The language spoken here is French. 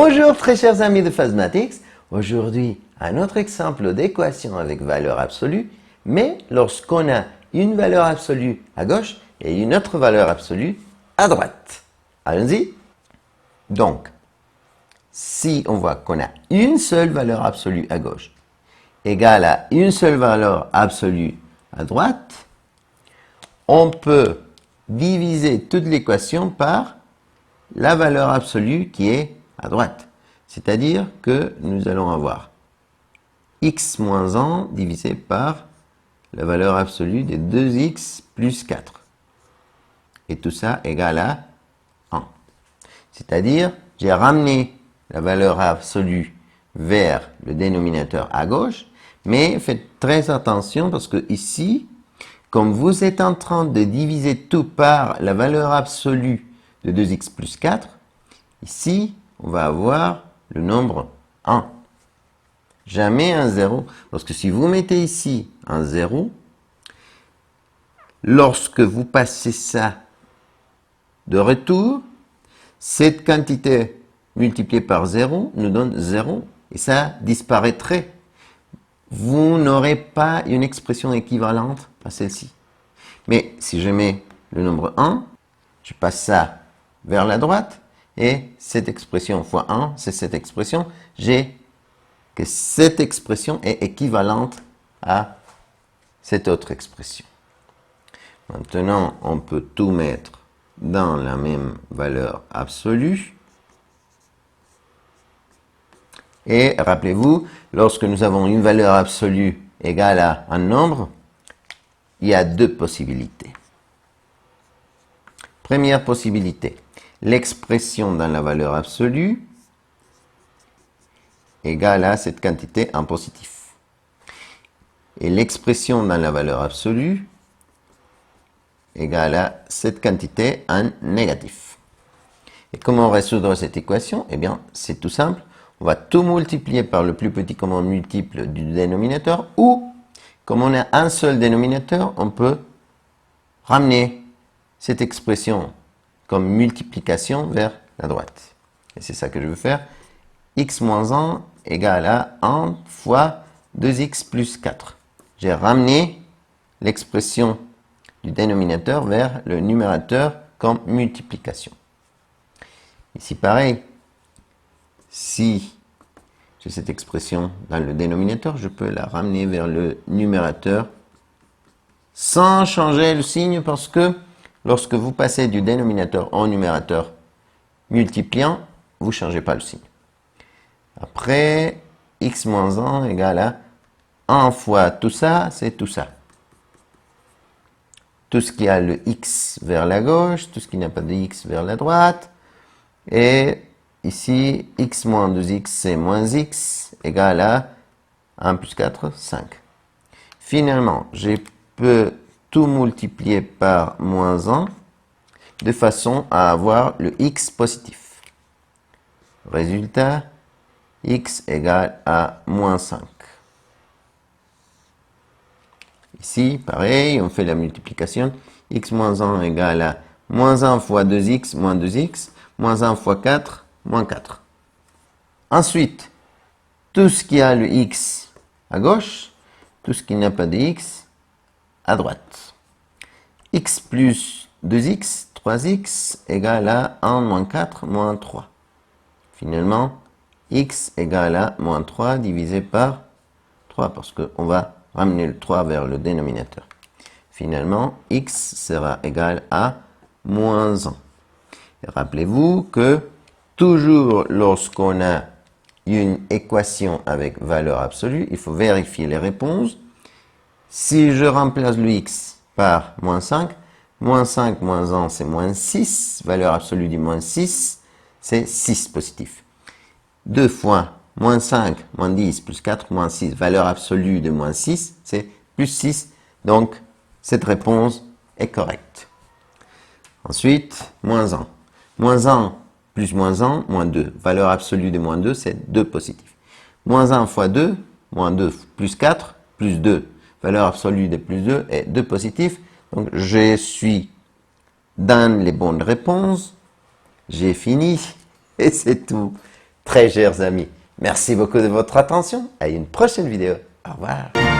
Bonjour très chers amis de Phasmatics. Aujourd'hui, un autre exemple d'équation avec valeur absolue, mais lorsqu'on a une valeur absolue à gauche et une autre valeur absolue à droite. Allons-y. Donc, si on voit qu'on a une seule valeur absolue à gauche égale à une seule valeur absolue à droite, on peut diviser toute l'équation par la valeur absolue qui est à droite. C'est-à-dire que nous allons avoir x moins 1 divisé par la valeur absolue de 2x plus 4. Et tout ça égale à 1. C'est-à-dire, j'ai ramené la valeur absolue vers le dénominateur à gauche, mais faites très attention parce que ici, comme vous êtes en train de diviser tout par la valeur absolue de 2x plus 4, ici, on va avoir le nombre 1. Jamais un 0, parce que si vous mettez ici un 0, lorsque vous passez ça de retour, cette quantité multipliée par 0 nous donne 0, et ça disparaîtrait. Vous n'aurez pas une expression équivalente à celle-ci. Mais si je mets le nombre 1, je passe ça vers la droite, et cette expression fois 1, c'est cette expression. J'ai que cette expression est équivalente à cette autre expression. Maintenant, on peut tout mettre dans la même valeur absolue. Et rappelez-vous, lorsque nous avons une valeur absolue égale à un nombre, il y a deux possibilités. Première possibilité, l'expression dans la valeur absolue égale à cette quantité en positif. Et l'expression dans la valeur absolue égale à cette quantité en négatif. Et comment résoudre cette équation? Eh bien, c'est tout simple. On va tout multiplier par le plus petit commun multiple du dénominateur, ou, comme on a un seul dénominateur, on peut ramener cette expression comme multiplication vers la droite. Et c'est ça que je veux faire. X moins 1 égale à 1 fois 2x plus 4. J'ai ramené l'expression du dénominateur vers le numérateur comme multiplication. Ici, pareil, si j'ai cette expression dans le dénominateur, je peux la ramener vers le numérateur sans changer le signe, parce que lorsque vous passez du dénominateur au numérateur multipliant, vous ne changez pas le signe. Après, x moins 1 égale à 1 fois tout ça, c'est tout ça. Tout ce qui a le x vers la gauche, tout ce qui n'a pas de x vers la droite. Et ici, x moins 2x, c'est moins x, égale à 1 plus 4, 5. Finalement, je peux tout multiplier par moins 1, de façon à avoir le x positif. Résultat, x égale à moins 5. Ici, pareil, on fait la multiplication. X moins 1 égale à moins 1 fois 2x, moins 2x, moins 1 fois 4, moins 4. Ensuite, tout ce qui a le x à gauche, tout ce qui n'a pas de x à droite. X plus 2x, 3x égale à 1 moins 4, moins 3. Finalement, x égale à moins 3 divisé par 3, parce qu'on va ramener le 3 vers le dénominateur. Finalement, x sera égal à moins 1. Rappelez-vous que toujours lorsqu'on a une équation avec valeur absolue, il faut vérifier les réponses. Si je remplace le x par moins 5 moins 1 c'est moins 6, valeur absolue du moins 6, c'est 6 positif. 2 fois moins 5, moins 10, plus 4, moins 6, valeur absolue de moins 6, c'est plus 6, donc cette réponse est correcte. Ensuite, moins 1. Moins 1 plus moins 1, moins 2. Valeur absolue de moins 2, c'est 2 positif. Moins 1 fois 2, moins 2 plus 4, plus 2. Valeur absolue de plus 2 est 2 positif. Donc, je suis dans les bonnes réponses. J'ai fini et c'est tout. Très chers amis, merci beaucoup de votre attention. À une prochaine vidéo. Au revoir.